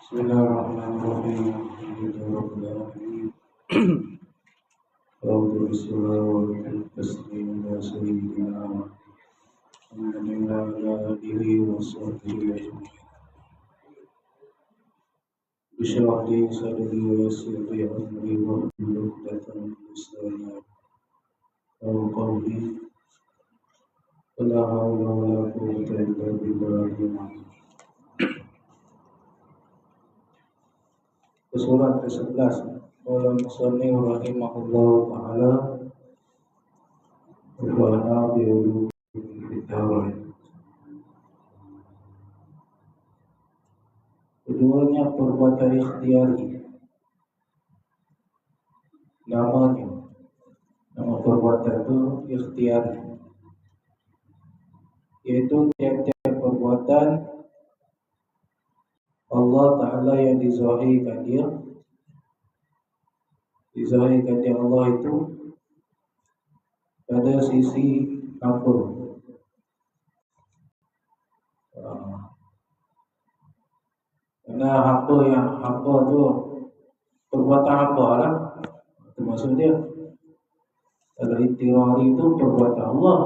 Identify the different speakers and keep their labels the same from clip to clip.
Speaker 1: Bismillahirrahmanirrahim. Alhamdulillahirrahmanirrahim. Alhamdulillah wa taslim ala sayyidina Muhammadin wa ala alihi wa sahbihi ajma'in. Bishrah li sadri wa yassir li amri wahlul 'uqdatam min lisani yafqahu qawli. La hawla wa la quwwata illa billahil aliyyil. Surat ke-11. Qala musannif rahimahullah ta'ala wa ana bi'ulu bid'ah. Keduanya perbuatan ikhtiari. Nama perbuatan itu ikhtiari, yaitu tiap-tiap perbuatan Allah Ta'ala yang dizahirkan dia Allah itu pada sisi apa? Karena hamba tu perbuatan hamba lah, itu maksud dia. Kalau ikhtiari itu perbuatan Allah,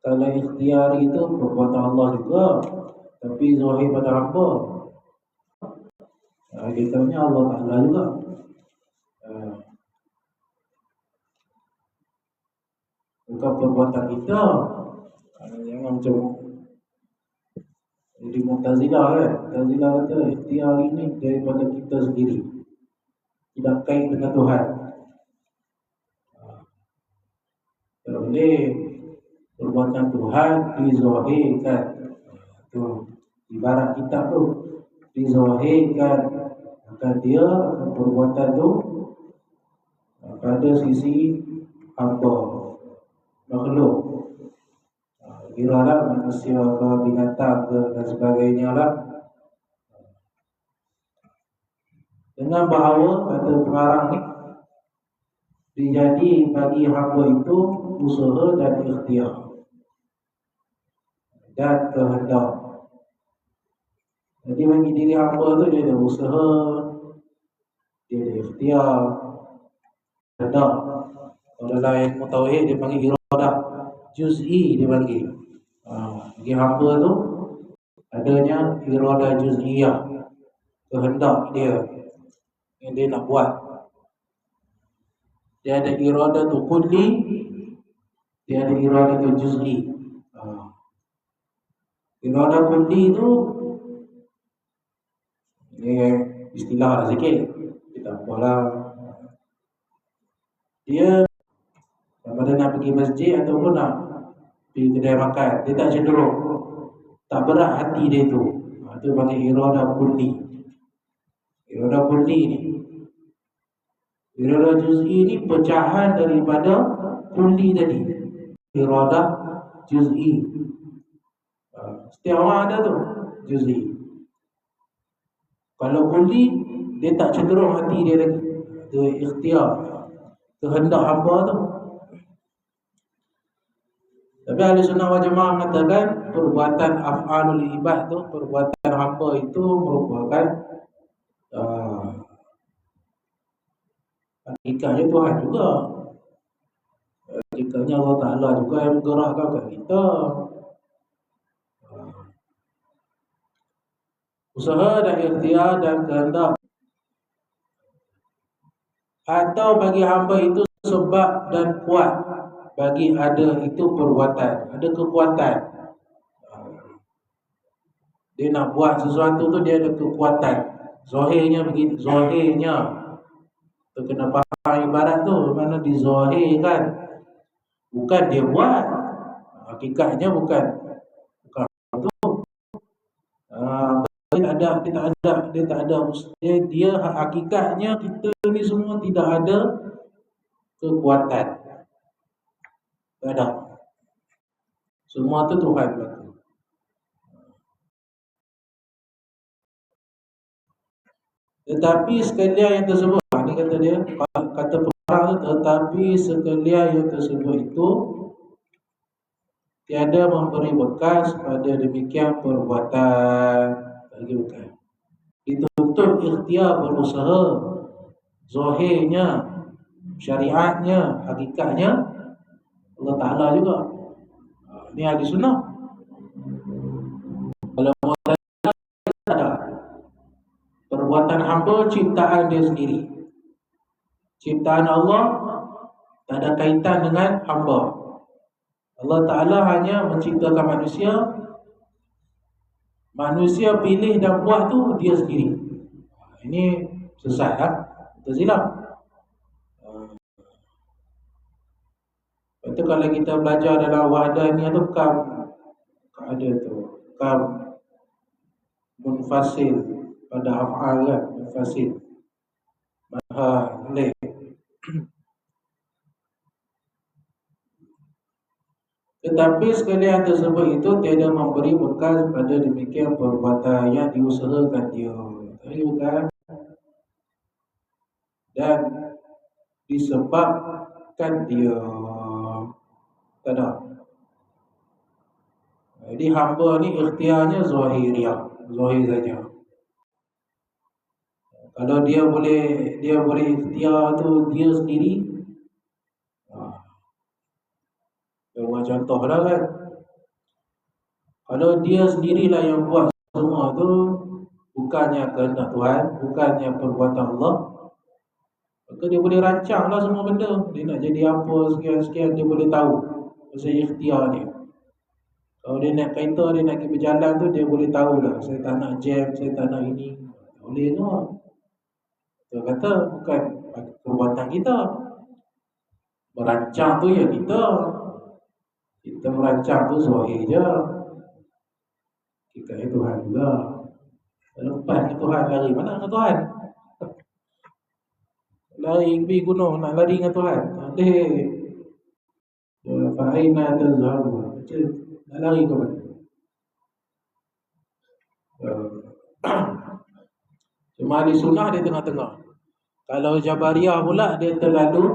Speaker 1: kalau ikhtiari itu perbuatan Allah juga, tapi zahir pada hamba. Hakikatnya Allah Ta'ala juga. Bukan perbuatan kita. Jangan macam jadi Mu'tazilah kan. Mu'tazilah kata ikhtiar ini daripada kita sendiri, tidak kait dengan Tuhan. Tak boleh perbuatan Tuhan dizahirkan. Tu ibarat kitab tu dizahirkan, maka dia perbuatan tu pada sisi hamba, makhluk, kiralah manusia ke binatang ke dan sebagainya lah. Dengan bahawa kata pengarang ni, dijadi bagi hamba itu usaha dan ikhtiar dan kehendak. Jadi bagi diri hamba tu dia ada usaha, dia ada ikhtiar, kehendak. Kalau lain mutawahid dia panggil iradah juz'i, dia panggil. Bagi hamba tu adanya iradah juz'iyah, kehendak dia yang dia nak buat. Dia ada iradah tu kulli, dia ada iradah tu juz'i. Iradah kulli tu ni istilah sikit, kita apalah. Dia sama ada nak pergi masjid ataupun nak pergi kedai makan, dia tak cenderung, tak berat hati dia tu. Itu panggil iradah kulli. Iradah kulli ni. Iradah juz'i ni pecahan daripada kulli tadi. Iradah juz'i. Setiap orang ada tu juz'i. Kalau kulli, dia tak cenderung hati dia lagi. Itu ikhtiar, kehendak hamba tu. Tapi Ahli Sunnah wal Jamaah mengatakan perbuatan af'alul ibad tu, perbuatan hamba itu merupakan hakikatnya Tuhan juga. Hakikatnya Allah Ta'ala juga yang menggerakkan kita. Usaha dan ikhtiar dan kehendak. Atau bagi hamba itu sebab dan kuat, bagi ada itu perbuatan, ada kekuatan. Dia nak buat sesuatu tu, dia ada kekuatan. Zahirnya begitu, zahirnya. Tu kena faham ibarat tu, mana dizahirkan, bukan dia buat. Hakikatnya bukan tu. Dia tak ada. Dia hakikatnya kita ni semua tidak ada kekuatan. Tak ada. Semua tu Tuhan berlaku. Tetapi sekalian yang tersebut, ni kata dia, kata pengarang tu, tetapi sekalian yang tersebut itu tiada memberi bekas pada demikian perbuatan. Lagi bukan. tuntut ikhtiar berusaha, zahirnya, syariatnya, hakikatnya Allah Ta'ala juga. Ini ahli sunnah. Kalau Mu'tazilah tak ada. Perbuatan hamba ciptaan dia sendiri. Ciptaan Allah tak ada kaitan dengan hamba. Allah Ta'ala hanya menciptakan manusia. Manusia pilih dan buat tu dia sendiri. Ini sesat kan? Mu'tazilah. Lepas tu kalau kita belajar dalam wahdaniyah tu ada tu munfasil pada af'al kan, munfasil leh. Tetapi sekalian tersebut itu tiada memberi bekas pada demikian perbuatan yang diusahakan dia. Bukan. Dan disebabkan dia. Tak ada. Jadi hamba ni ikhtiarnya zahiriyah, zahir saja. Kalau dia boleh ikhtiar tu dia sendiri. Buat contoh lah kan. Kalau dia sendirilah yang buat semua tu, bukannya kehendak Tuhan, bukannya perbuatan Allah, maka dia boleh rancang lah semua benda. Dia nak jadi apa, sekian-sekian, dia boleh tahu pasal ikhtiar dia. Kalau dia nak kereta, dia nak pergi berjalan tu, dia boleh tahu lah, saya tak nak jam, saya tak nak ini. Boleh tu. Dia kata bukan perbuatan kita. Merancang tu ya kita. Kita merancang tu zahir je. Kita Tuhan juga. Lepas ke Tuhan lari, mana ke Tuhan? Lari pergi gunung, nak lari dengan Tuhan. Tak boleh. Fa'aina tazhabu. Nak lari ke mana? Cuma ahli sunnah dia tengah-tengah. Kalau Jabariyah pula dia terlalu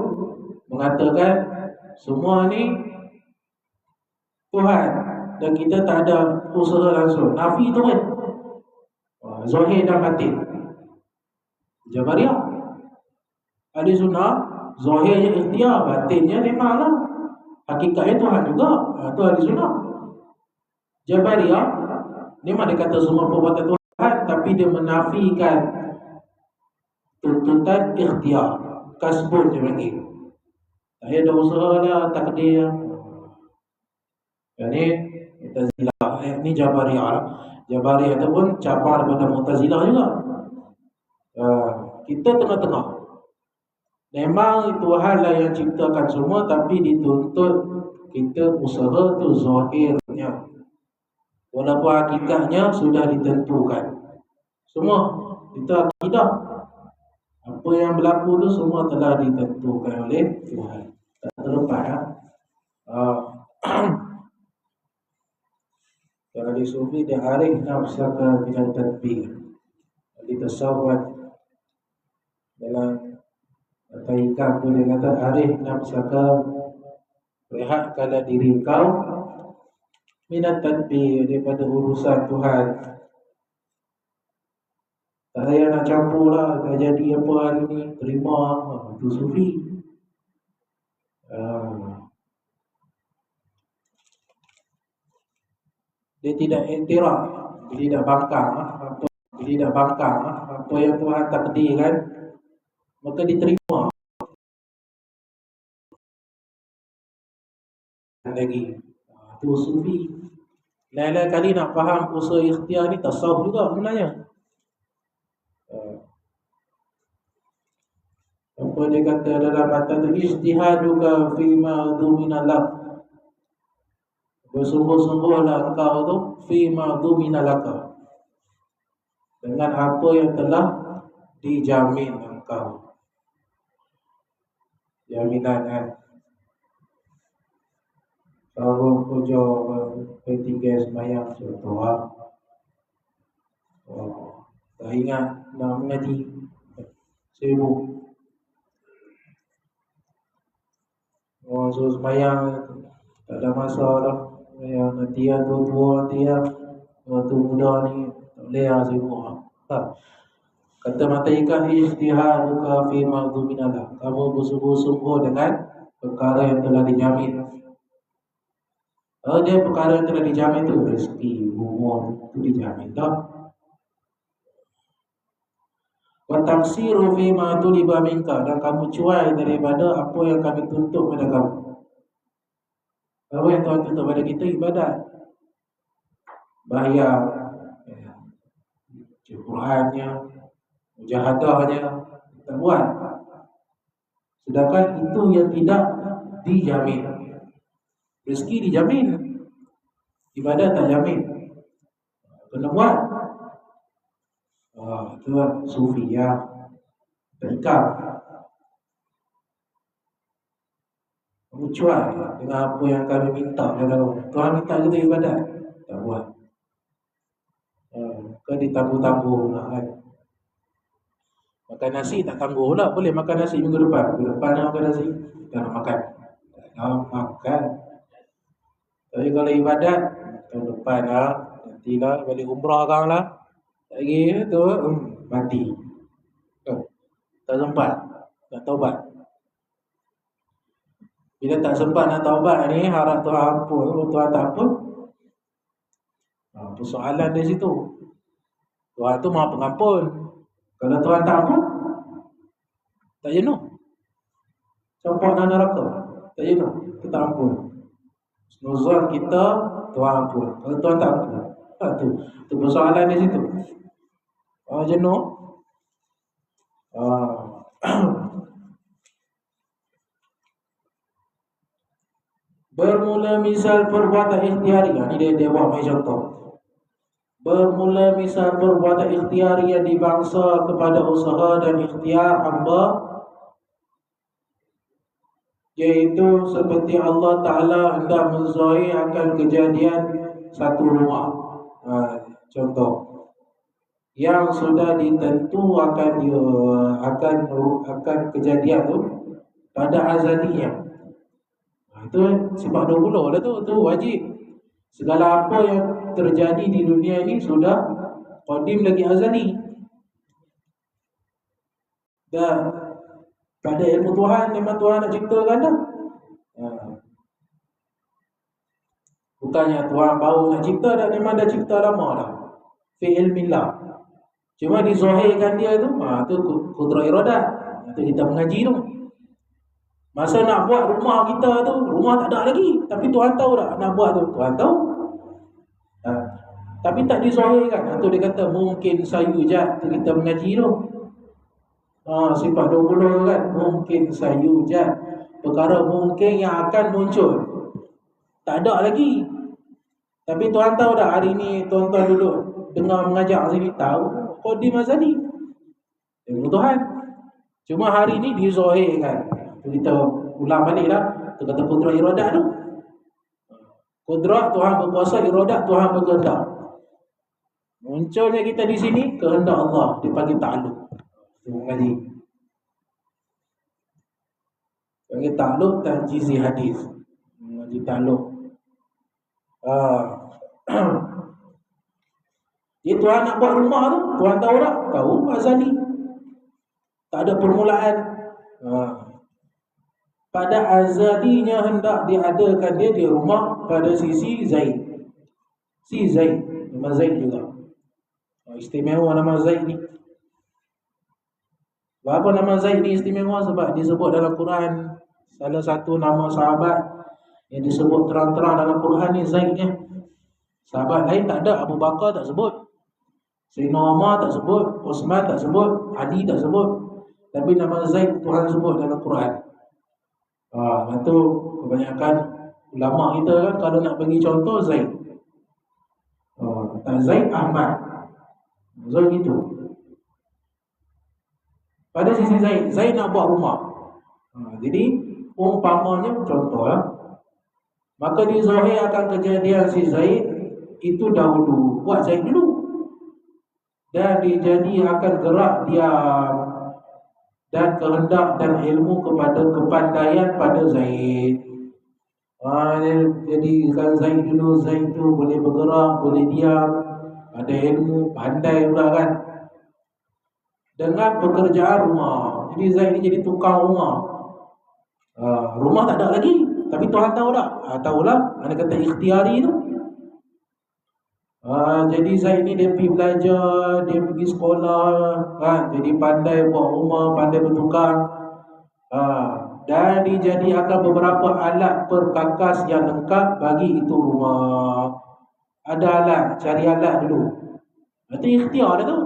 Speaker 1: mengatakan semua ni Tuhan dan kita tak ada usaha langsung. Nafi tu kan zahir dan batin. Jabariyah. Ahli sunnah zahirnya ikhtiar, batinnya memanglah hakikatnya Tuhan juga. Itu ahli sunnah. Jabariyah memang dia kata semua perbuatan Tuhan, tapi dia menafikan tuntutan ikhtiar, kasbun dia panggil. Saya ada usaha dah, takdir. Yang ni Mu'tazilah, ni Jabariyah. Jabariyah tu pun cabar daripada Mu'tazilah juga. Kita tengah-tengah. Memang Tuhan lah yang ciptakan semua, tapi dituntut kita usaha tu zahirnya. Walaupun hakikatnya sudah ditentukan. Semua itu akidah. Apa yang berlaku tu semua telah ditentukan oleh Tuhan. Tak terlepas ya. Kalau di sufi dia arif nafsaka minal tadbir. Di tasawuf dalam taikam tu dia kata arif nafsaka, rehatkanlah diri kau minat tadbir, daripada urusan Tuhan. Tak payah nak campur lah, dah jadi apa hari ni, terima. Itu sufi. Dia tidak intiraf, dia tidak bangkang apa yang Tuhan takdirkan, maka diterima lagi. Itu sufi. Lain-lain kali nak faham usaha ikhtiar ni tasawuf juga sebenarnya. Apa dia kata dalam matan tu, ijtihaduka fima duminalak, bersungguh-sungguhlah engkau tu fima duminalaka, dengan apa yang telah dijamin engkau. Jaminan kan. Kalau kerja P3 semayang contoh tak ingat nak mengaji, sibuk. Suruh semayang tak ada masa dah. Yang nanti yang tua-tua nanti yang waktu muda ni tak boleh lah sibuk. Kata Mataikah ijtihaduka fi ma'dhuminallah. Kamu bersungguh-sungguh dengan perkara yang telah dijamin. Dia perkara yang telah dijamin tu rezeki, umur tu dijamin tak? Wa taqsiru fi ma tuliba minka, dan kamu cuai daripada apa yang kami tuntut pada kamu. Apa yang Tuhan tuntut pada kita? Ibadat, bayar, Qurannya, mujahadahnya, kita buat. Sedangkan itu yang tidak dijamin. Rezeki dijamin, ibadat tak jamin. Kena buat. Itu sufi ya, terikat. Kamu cuai dengan apa yang kami minta pada kamu. Tuhan minta kita ibadat, tak buat. Kau ditangguh-tangguh lah kan. Makan nasi tak tangguh lah. Boleh makan nasi minggu depan. Minggu depan nak makan nasi, tak nak makan. Tak nak makan. Tapi kalau ibadat, tahun depan lah, nantilah balik umrah kan lah. Lagi tu mati. Tak sempat nak taubat. Bila tak sempat nak taubat ni, harap Tuhan ampun. Kalau Tuhan tak ampun, persoalan di situ. Tuhan tu Maha Pengampun. Kalau Tuhan tak ampun, tak jenuh. Campak dalam neraka, tak jenuh, kita tak ampun. Nuzul kita, Tuhan ampun. Kalau Tuhan tak ampun, tu persoalan di situ. Jenuh. Bermula misal perbuatan ikhtiari. Ini dia buat main contoh. Bermula misal perbuatan ikhtiari yang dibangsa kepada usaha dan ikhtiar hamba, iaitu seperti Allah Ta'ala hendak menzahir akan kejadian satu rumah. Contoh yang sudah ditentu akan kejadian tu pada azalinya. Itu sifat 20 lah tu wajib. Segala apa yang terjadi di dunia ini sudah qadim lagi azali. Dan pada ilmu Tuhan, memang Tuhan nak ciptakan dah. Bukannya Tuhan baru nak cipta dah, memang dah cipta lama dah. Fi ilmillah. Cuma dizahirkan dia tu, tu kudrah iradat. Itu kita mengaji tu. Masa nak buat rumah kita tu, rumah tak ada lagi. Tapi Tuhan tahu tak nak buat tu? Tuhan tahu. Tapi tak dizahirkan. Itu dia kata mungkin sayujat. Itu kita mengaji tu. Sifat 20 kan. Mungkin sayujat. Perkara mungkin yang akan muncul. Tak ada lagi. Tapi Tuhan tahu tak hari ni tuan-tuan duduk dengar mengajar sini, tahu qadim azali. Ilmu Tuhan. Cuma hari ni dizahirkan. Kita ulang balik lah. Kita kata kudrah iradat tu. Kudrah Tuhan berkuasa, iradat Tuhan berkehendak. Munculnya kita di sini kehendak Allah, dipanggil ta'alluq. Itu mengaji. Panggil ta'alluq tanjizi hadis. Mengaji ta'alluq. Jadi Tuhan nak buat rumah tu, Tuhan tahu tak? Tahu azali. Tak ada permulaan. Pada azalinya hendak diadakan dia di rumah pada sisi Zaid. Si Zaid, nama Zaid juga. Istimewa nama Zaid ni. Kenapa nama Zaid ni istimewa? Sebab disebut dalam Quran. Salah satu nama sahabat yang disebut terang-terang dalam Quran ni Zaid ni. Sahabat lain tak ada. Abu Bakar tak sebut, Sayyidina Umar tak sebut, Osman tak sebut, Ali tak sebut. Tapi nama Zaid Tuhan sebut dalam Quran. Itu kebanyakan ulama kita kan kalau nak bagi contoh Zaid. Tak Zaid Ahmad. Zaid gitu. Pada sisi Zaid nak buat rumah. Jadi umpamanya contohlah. Maka dizahir akan kejadian si Zaid itu dahulu. Buat Zaid dulu. Dan dijadi akan gerak diam dan kehendak dan ilmu kepada kepandaian pada Zaid. Jadi kan Zaid dulu, Zaid tu boleh bergerak, boleh diam, ada ilmu, pandai pula kan. dengan pekerjaan rumah. Jadi Zaid ni jadi tukang rumah. Rumah tak ada lagi, tapi Tuhan tahu tak? Tahulah, mana kata ikhtiari tu. Jadi Zaid ni dia pergi belajar, dia pergi sekolah, jadi pandai buat rumah, pandai bertukang. Dan dijadikan beberapa alat perkakas yang lengkap bagi itu rumah. Ada alat, cari alat dulu. Nanti ikhtiar dah tu.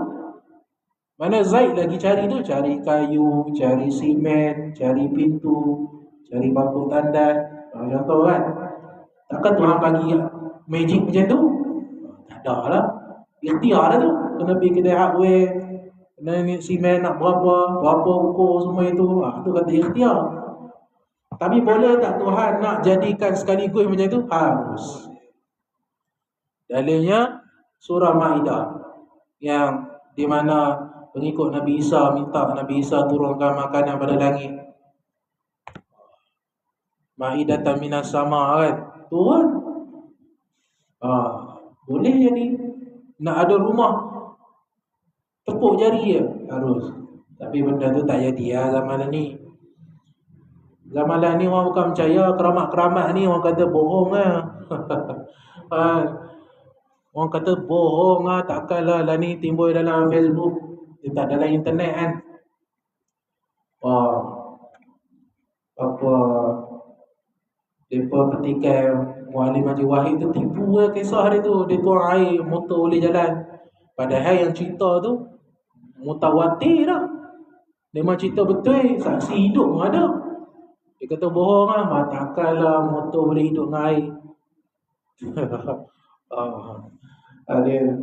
Speaker 1: Mana Zaid lagi cari tu, cari kayu, cari simen, cari pintu, cari bangku tandas. Contoh kan. Takkan Tuhan bagi magic macam tu? Tak ada lah. Ikhtiar dah tu. Kena pergi kedai hardware, kena ni simen nak berapa ukur semua itu. Tu kata ikhtiar. Tapi boleh tak Tuhan nak jadikan sekaligus macam tu? Harus. Dalilnya surah Maidah yang di mana pengikut Nabi Isa minta Nabi Isa turunkan makanan pada langit. Maidatan minas sama kan? Turun. Boleh jadi. Nak ada rumah tepuk jari je harus. Tapi benda tu tak jadi lah zaman ni. Zaman ni orang bukan percaya, keramat-keramat ni orang kata bohong lah. Orang kata bohong lah, takkanlah lah ni timbul dalam Facebook, tak dalam internet kan. Mereka petikai Muallim Haji Wahid tu tipu lah kisah dia tu. Dia tuang air, motor boleh jalan. Padahal yang cerita tu mutawatir lah. Memang cerita betul, saksi hidup pun ada. Dia kata bohong lah, takkanlah motor boleh hidup dengan air.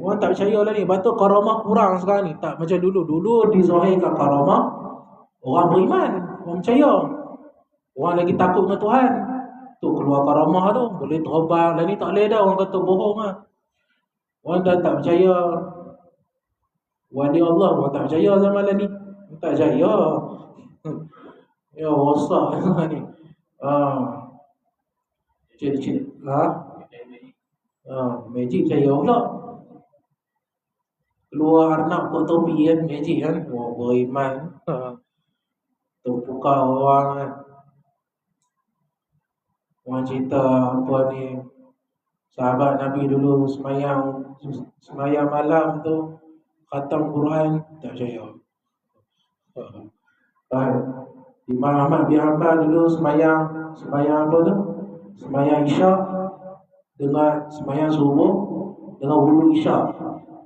Speaker 1: Orang tak percaya lah ni. Betul karamah kurang sekarang ni. Tak macam dulu. Dulu dizahirkan karamah orang beriman, orang percaya. Orang lagi takut dengan Tuhan. Tu keluar karamah tu, boleh terbang. Lah ni tak boleh dah, orang kata bohong lah. Orang dah tak percaya. Wali Allah, orang tak percaya zaman lah ni. Tak percaya. Ya, rosak ni. Cik-cik. Magic percaya pula. Keluar Arnab kot topi kan, magic kan. Beriman. Terpukau orang kan. Orang cerita apa ni, sahabat Nabi dulu semayang malam tu khatam Quran, tak percaya. Imam Ahmad bin Hanbal dulu semayang apa tu? Semayang Isyak dengan semayang subuh dengan wudu Isyak.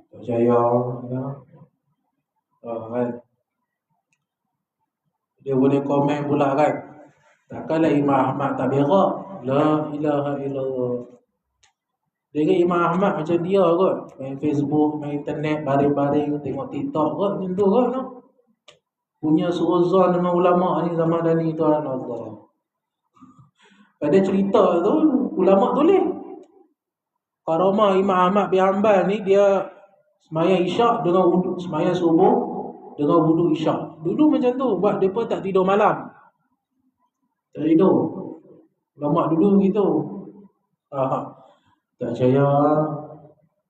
Speaker 1: Tak percaya. Kan? Dia boleh komen pula kan. Takkanlah Imam Ahmad tak berak. La ilaha illallah. Dia kata Imam Ahmad macam dia kot. Main Facebook, main internet, baring-baring, tengok TikTok kot. Macam tu kot. No? Punya suuzon dengan ulama' ni zaman dah ni, Tuhan Allah. Pada cerita tu, ulama' tulis. Karamah Imam Ahmad bin Hanbal ni, dia semayang Isyak dengan wudu, semayang subuh dengan wudu Isyak. Dulu macam tu, buat mereka tak tidur malam. Tak tidur. Ulama' dulu gitu. Tak percaya.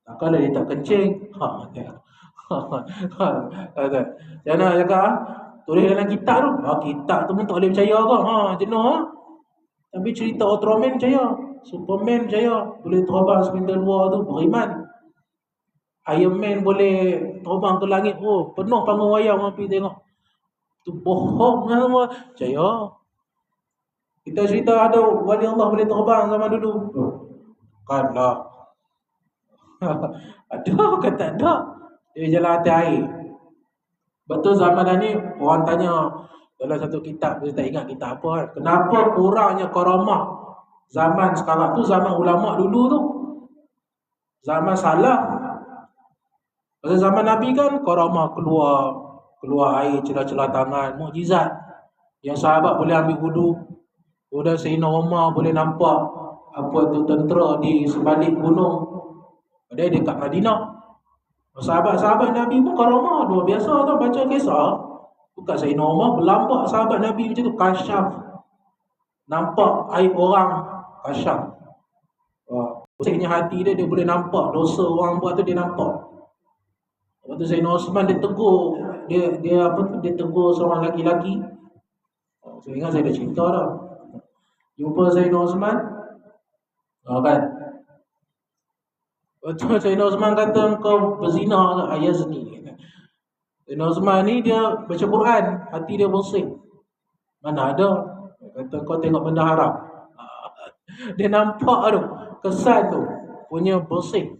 Speaker 1: Takkanlah dia tak kencing. Jangan cakap tulis dalam kitab tu. Kitab tu pun tak boleh percaya ke? Jenuh. Tapi cerita Ultraman percaya. Superman percaya. Boleh terbang sepintas luar tu, beriman. Iron Man boleh terbang ke langit. Penuh panggung wayang orang pergi tengok. Tu bohong semua. Percaya. Kita cerita ada wali Allah boleh terbang zaman dulu. Kan lah. Ada ke tak ada? Dia jalan atas air. Betul zaman ni orang tanya dalam satu kitab, saya tak ingat kitab apa kan. Kenapa kurangnya karamah zaman sekarang tu, zaman ulama' dulu tu? Zaman salaf. Pada zaman Nabi kan karamah keluar air celah-celah tangan, mukjizat. Yang sahabat boleh ambil wudu. Kemudian Sayyidina Umar boleh nampak apa tu tentera di sebalik gunung. Padahal dekat Madinah. Sahabat-sahabat Nabi pun karamah luar biasa tau, baca kisah. Bukan Sayyidina Umar berlampak sahabat Nabi macam tu, kasyaf. Nampak aib orang, kasyaf. Bersihnya hati dia boleh nampak dosa orang buat tu, dia nampak. Waktu Sayyidina Osman dia tegur dia apa tu, dia tegur seorang lelaki. Saya ingat saya dah cerita dah. Jumpa Sayyidina Osman, kan. Betul, Sayyidina Osman kata kau berzina ke? Ayazni. Sayyidina Osman ni dia baca Quran, hati dia bersih. Mana ada? Kata kau tengok benda haram. Dia nampak tu, kesan tu punya bersih.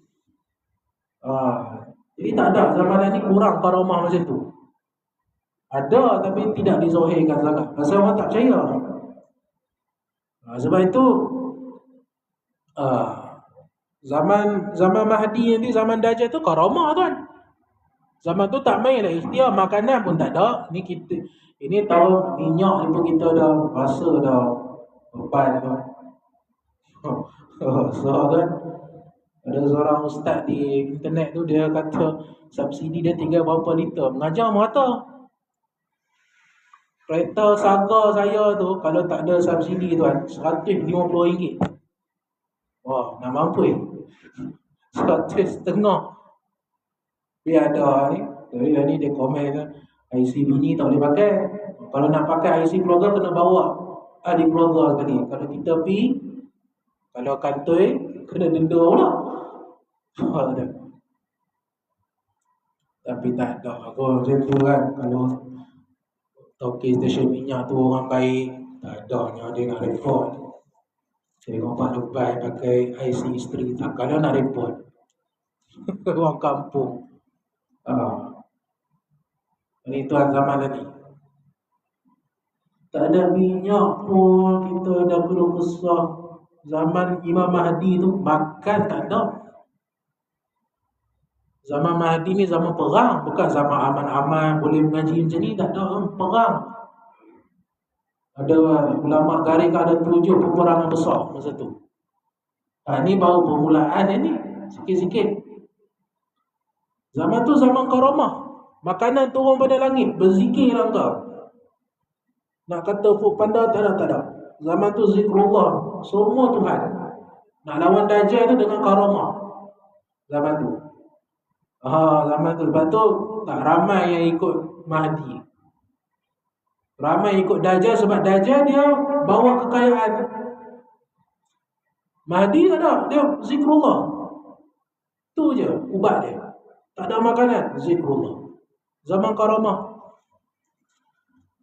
Speaker 1: Jadi tak ada zaman ni kurang karamah macam tu. Ada tapi tidak dizahirkan sangat. Pasal orang tak percaya. Sebab itu zaman Mahdi nanti, zaman Dajjal tu karamah tuan. Zaman tu tak main lah ikhtiar, makanan pun tak ada. Ini tahu minyak ni pun kita dah rasa dah beban tu. So kan, ada seorang ustaz di internet tu, dia kata subsidi dia tinggal berapa liter. Mengajar merata. Kereta Saga saya tu kalau tak ada subsidi tuan, RM150. Wah, nak mampu eh. 100.5. Dia ada ni, ni dia komen kan, IC bini tak boleh pakai. Kalau nak pakai IC keluarga kena bawa ahli keluarga sekali. Kalau kita pergi, kalau kantoi kena denda pula. Tapi tak ada aku macam tu kan. Kalau toki stesen minyak tu orang baik, tak adanya dia nak report. Tengok Pak Dubai pakai IC isteri, takkanlah nak report. Orang kampung. Ini tuan zaman tadi. Tak ada minyak pun kita dah perlu kesah. Zaman Imam Mahdi tu makan tak ada. Zaman Mahdi ni zaman perang, bukan zaman aman-aman boleh mengaji macam ni, tak ada perang. Ada ulama garis ada 7 peperangan besar masa tu. Ni baru permulaan ni, sikit-sikit. Zaman tu zaman karamah. Makanan turun pada langit, berzikir lah kau. Nak kata Food Panda tak ada. Zaman tu zikrullah, semua Tuhan. Nak lawan Dajjal tu dengan karamah. Zaman tu. Zaman tu. Lepas tu tak ramai yang ikut Mahdi. Ramai ikut Dajjal sebab Dajjal dia bawa kekayaan. Mahdi tak ada, dia zikrullah. Tu je ubat dia. Tak ada makanan, zikrullah. Zaman karamah.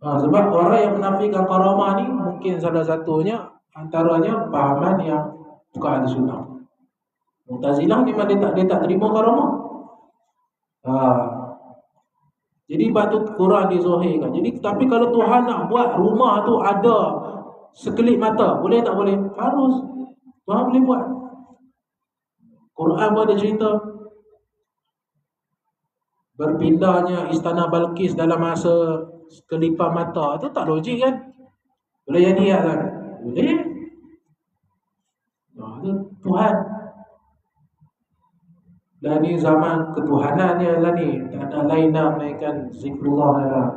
Speaker 1: Sebab orang yang menafikan karamah ni mungkin salah satunya antaranya pahaman yang bukan ahli sunnah. Mu'tazilah ni memang dia tak terima karamah. Jadi batu kurang dizahirkan. Jadi tapi kalau Tuhan nak buat rumah tu ada sekelip mata, boleh tak boleh? Harus. Tuhan boleh buat. Quran pun ada cerita berpindahnya istana Balqis dalam masa sekelipan mata. Itu tak logik kan? Boleh jadi kan? Boleh. Itu Tuhan. Dan ni zaman ketuhanan dia lah ni. Tak ada lain dah melainkan zikrullah lah.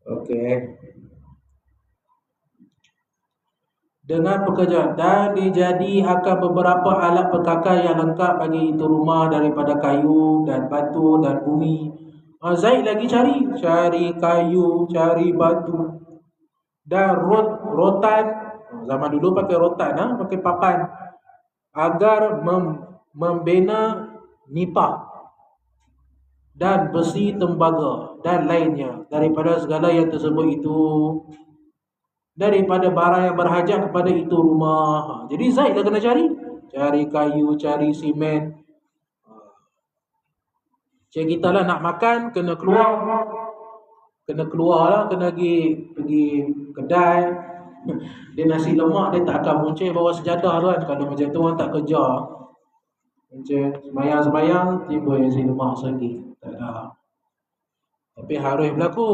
Speaker 1: Okey. Dengan pekerjaan dan dijadi akan beberapa alat perkakas yang lengkap bagi itu rumah daripada kayu dan batu dan bumi. Zaid lagi cari kayu, cari batu dan rotan. Zaman dulu pakai rotan, pakai papan agar membina nipah dan besi tembaga dan lainnya daripada segala yang tersebut itu, daripada barang yang berhajat kepada itu rumah. Jadi Zaid dah kena cari kayu, cari simen. Macam kita lah nak makan kena keluar lah, kena pergi kedai. Dia nasi lemak dia tak akan muncul bawa sejadah tuan. Kalau macam tu orang tak kerja. Macam semayang timbul nasi lemak lagi. Tak ada. Tapi harus berlaku.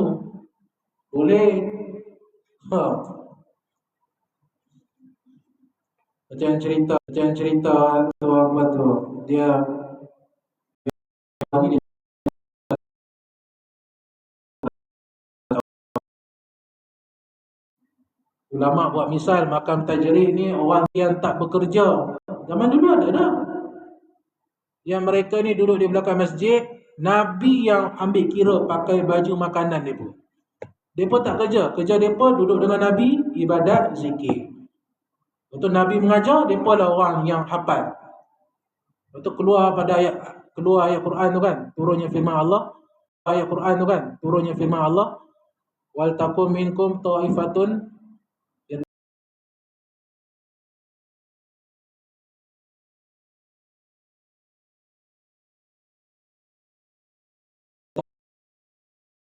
Speaker 1: Boleh. Macam cerita tu apa tu, dia Ulama buat misal makam tajrid ni orang yang tak bekerja. Zaman dulu ada dah. Yang mereka ni duduk di belakang masjid, Nabi yang ambil kira pakai baju makanan dia pun. Mereka tak kerja. Kerja mereka duduk dengan Nabi, ibadat, zikir. Lepas Nabi mengajar, mereka lah orang yang hafal. Lepas keluar ayat Quran tu kan, turunnya firman Allah. Ayat Quran tu kan, turunnya firman Allah. Wal takum minkum ta'ifatun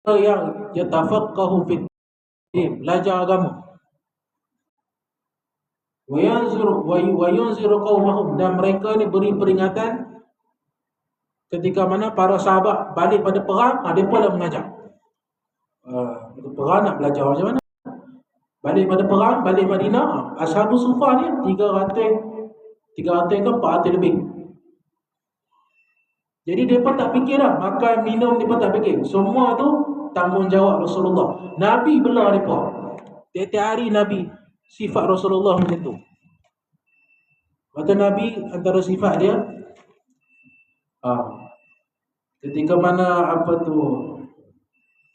Speaker 1: yang yatafaqahu fid din, belajar agama. Wa yunziru qaumahum, dan mereka ni beri peringatan ketika mana para sahabat balik pada perang, mereka lah mengajar. Perang nak belajar macam mana? Balik pada perang, balik Madinah, Ashabus Suffah ni 300 ke 400 lebih. Jadi mereka tak fikir dah, makan, minum mereka tak fikir. Semua tu tanggungjawab Rasulullah. Nabi bela mereka. Tiap-tiap hari Nabi, sifat Rasulullah macam tu. Kata Nabi, antara sifat dia, ketika mana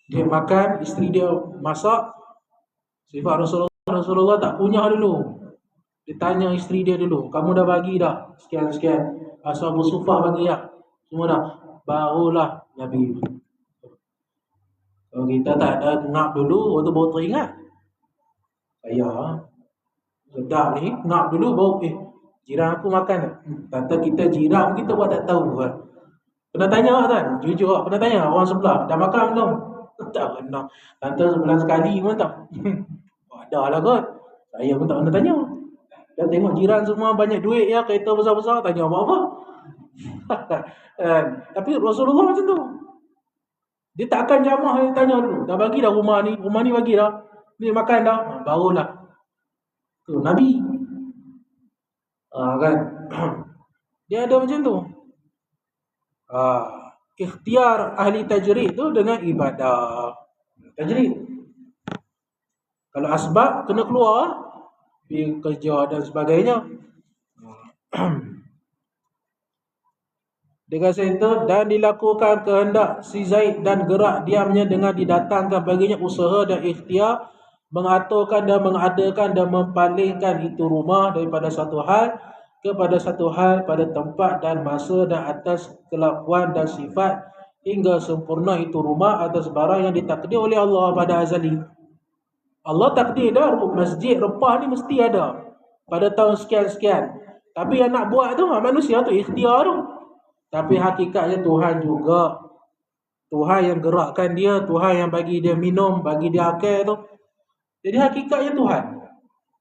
Speaker 1: dia makan, isteri dia masak, sifat Rasulullah tak punya dulu. Dia tanya isteri dia dulu, kamu dah bagi dah sekian-sekian, Ashabus Suffah bagi dah, semua dah, barulah Nabi. Kalau kita tak ada ngap dulu, waktu baru teringat. Saya sedap ni, ngap dulu baru jiran aku makan. Kata kita jiran kita buat tak tahu kan. Pernah tanya kan? Jujur pernah tanya orang sebelah, dah makan belum? Tak pernah. Kata sebulan sekali pun tak. Ada lah kot. Saya pun tak pernah tanya. Dah tengok jiran semua banyak duit ya, kereta besar-besar, tanya apa-apa. Tapi Rasulullah macam tu. Dia tak akan jamah, dia tanya dulu. Dah bagi dah rumah ni bagi dah. Ni makan dah. Barulah. Tu Nabi. Kan. Dia ada macam tu. Ikhtiar ahli tajrid tu dengan ibadah. Tajrid. Kalau asbab kena keluar, pergi kerja dan sebagainya. Dengan itu, dan dilakukan kehendak si Zaid dan gerak diamnya dengan didatangkan baginya usaha dan ikhtiar, mengaturkan dan mengadakan dan mempalingkan itu rumah daripada satu hal kepada satu hal pada tempat dan masa dan atas kelakuan dan sifat hingga sempurna itu rumah atas barang yang ditakdir oleh Allah pada azali. Allah takdir dah masjid repah ni mesti ada pada tahun sekian-sekian. Tapi yang nak buat tu manusia tu, ikhtiar tu. Tapi hakikatnya Tuhan juga. Tuhan yang gerakkan dia, Tuhan yang bagi dia minum, bagi dia akal tu. Jadi hakikatnya Tuhan.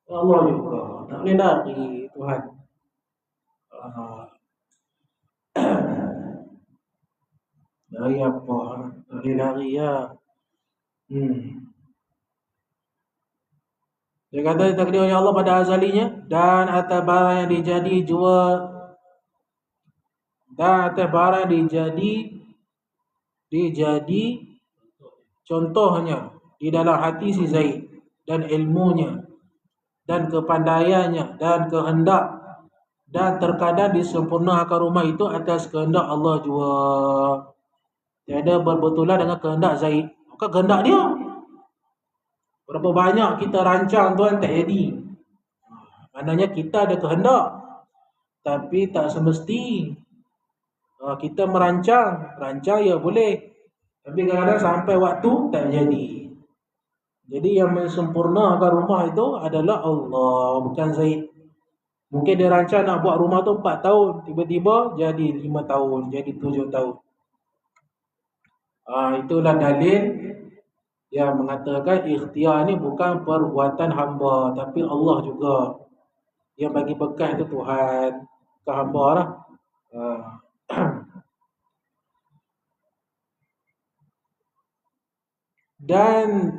Speaker 1: Allah juga. Tak boleh lari Tuhan. Lari apa? Tak boleh lari ya. Dia kata takdir oleh Allah pada azalinya, dan atas barang yang dijadi jua, dan atas barang dijadi contohnya di dalam hati si Zaid, dan ilmunya dan kepandaiannya dan kehendak, dan terkadang disempurnakan rumah itu atas kehendak Allah jua. Tiada berbetulan dengan kehendak Zaid. Bukan kehendak dia. Berapa banyak kita rancang tuan tak jadi. Maknanya kita ada kehendak, tapi tak semesti. Kita merancang ya boleh, tapi kadang-kadang sampai waktu tak jadi. Jadi yang mensempurnakan rumah itu adalah Allah, bukan Zaid. Mungkin dia rancang nak buat rumah tu 4 tahun, tiba-tiba jadi 5 tahun, jadi 7 tahun. Itulah dalil yang mengatakan ikhtiar ni bukan perbuatan hamba, tapi Allah juga yang bagi berkah itu Tuhan ke hamba lah. Dan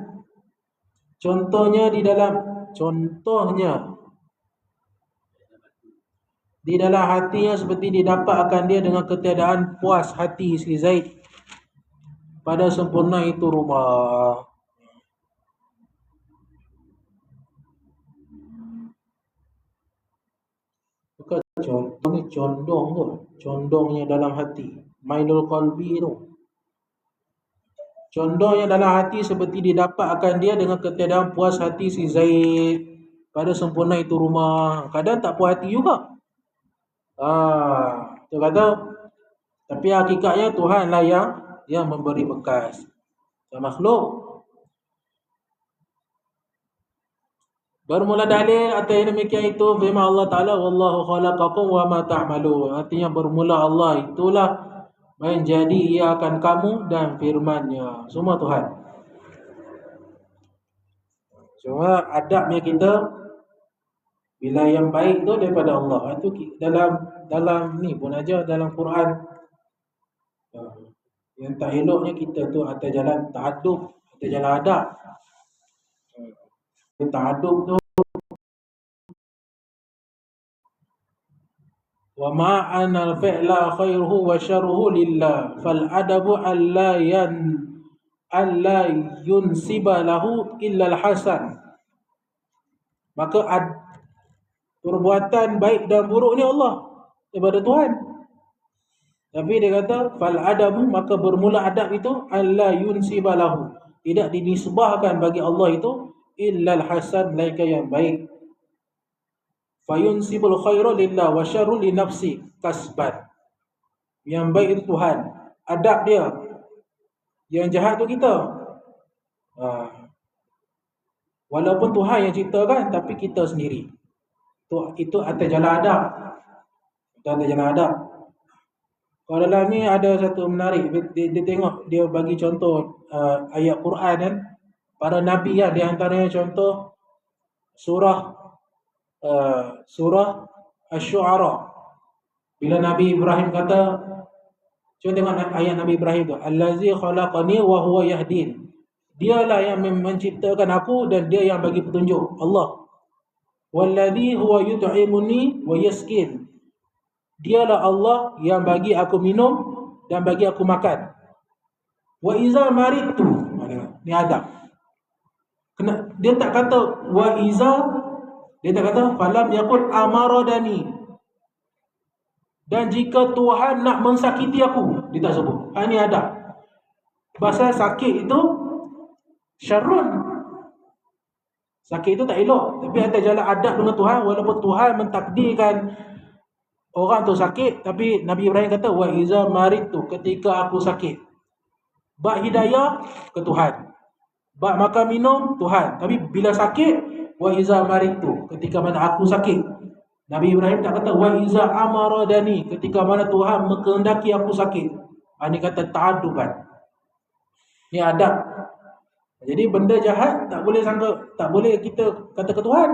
Speaker 1: contohnya di dalam hatinya seperti didapat akan dia dengan ketiadaan puas hati si Zaid pada sempurna itu rumah. Contoh ni condong tu. Condongnya dalam hati. Mailul qalbi tu. Condongnya dalam hati seperti didapatkan dia dengan ketiadaan puas hati si Zaid pada sempurna itu rumah. Kadang tak puas hati juga. Dia kata, tapi hakikatnya Tuhan lah yang memberi bekas. Makhluk. Bermula dalil atau yang demikian itu firman Allah Ta'ala, wallahu khalaqakum wa ma ta'malun. Artinya bermula Allah itulah menjadi ia akan kamu dan firman-Nya. Semua Tuhan. Cuma adabnya kita bila yang baik tu daripada Allah. Itu dalam ni pun aja dalam Quran. Yang tak eloknya kita tu atas jalan ta'addub, atas jalan adab. Ta'addub tu wa ma'ana al-fi'la khairuhu wa syarruhu lillah fal adabu alla yunsiba lahu illa al-hasan. Maka perbuatan baik dan buruk ni Allah daripada Tuhan. Tapi dia kata fal adabu, maka bermula adab itu alla yunsiba lahu, tidak dinisbahkan bagi Allah itu illa al-hasan, melainkan yang baik. Fayunsibul khairu lillah wa syarru li nafsi kasban. Yang baik itu Tuhan, adab dia. Yang jahat tu kita. Walaupun Tuhan yang ciptakan, tapi kita sendiri. Itu atas jalan adab. Itu atas jalan adab. Kalau dalam ni ada satu menarik, dia tengok, dia bagi contoh ayat Quran kan, para nabi kan, di antaranya contoh surah Asy-Syu'ara. Bila Nabi Ibrahim kata, cuba tengok ayat Nabi Ibrahim tu, allazi khalaqani wa huwa yahdin. Dialah yang menciptakan aku dan dia yang bagi petunjuk, Allah. Wallazi huwa yut'imuni wa yaskin. Dialah Allah yang bagi aku minum dan bagi aku makan. Wa iza maridtu. Ni adab. Dia tak kata wa iza, dia tak kata falam yakul amaradani. Dan jika Tuhan nak mensakiti aku, dia tak sebut. Ini adab. Pasal sakit itu syarrun. Sakit itu tak elok. Tapi atas jalan adab dengan Tuhan, walaupun Tuhan mentakdirkan orang tu sakit, tapi Nabi Ibrahim kata wa iza maridtu, ketika aku sakit. Bak hidayah ke Tuhan. Bak makan minum Tuhan. Tapi bila sakit, wa iza maridtu, ketika mana aku sakit. Nabi Ibrahim tak kata wa iza amaradani, ketika mana Tuhan mengkehendaki aku sakit. Ini kata ta'adduban. Ini adab. Jadi benda jahat tak boleh kita kata ke Tuhan.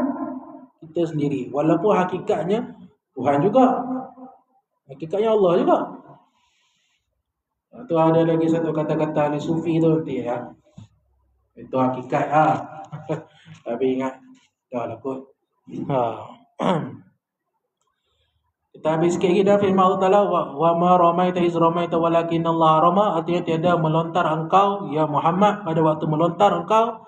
Speaker 1: Kita sendiri. Walaupun hakikatnya Tuhan juga. Hakikatnya Allah juga. Tu ada lagi satu kata-kata ahli sufi tu nanti ya. Itu hakikat Tapi ingat dah lah kot. Kita habis sikit lagi dah firman Allah Ta'ala, wa ma ramaita iz ramaita walakin Allah rama. Artinya tiada melontar engkau ya Muhammad pada waktu melontar engkau,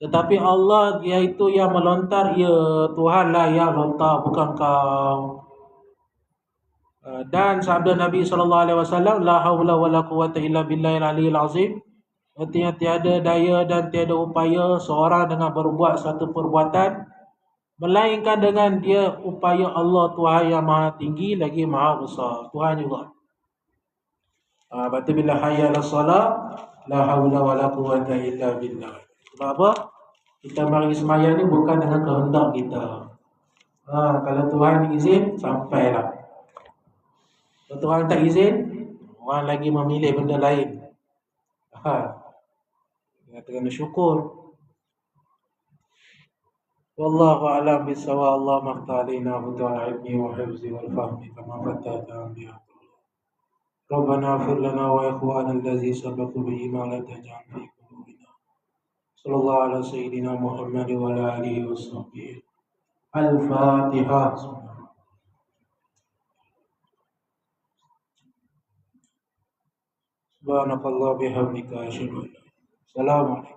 Speaker 1: tetapi Allah iaitu yang melontar, ya Tuhanlah yang lontar, bukan kau. Dan sabda Nabi SAW, la haula wala quwwata illa billahil aliyil azim. Artinya tiada daya dan tiada upaya seorang dengan berbuat satu perbuatan melainkan dengan dia upaya Allah Tuhan yang maha tinggi lagi maha besar. Tuhan juga. Berarti bila hayya ala salat, la haula wala quwwata illa billah. Sebab apa? Kita mari sembahyang ni bukan dengan kehendak kita. Kalau Tuhan izin, sampailah. Kalau Tuhan tak izin, orang lagi memilih benda lain. Kita kena syukur. Wallahu a'lam bissawab. Allah maqtalina hudal ilmi wa hifzi wal fahmi kama fatata anbiya. Rabbana ighfir lana wa ikhwana allazi sabaqu bil iman la taj'al fi qulubina. Sallallahu ala sayyidina Muhammad wa ala alihi wa sahbihi. Al-Fatihah. Subhanakallah bihamdika asyhadu an la ilaha illa anta. Assalamualaikum.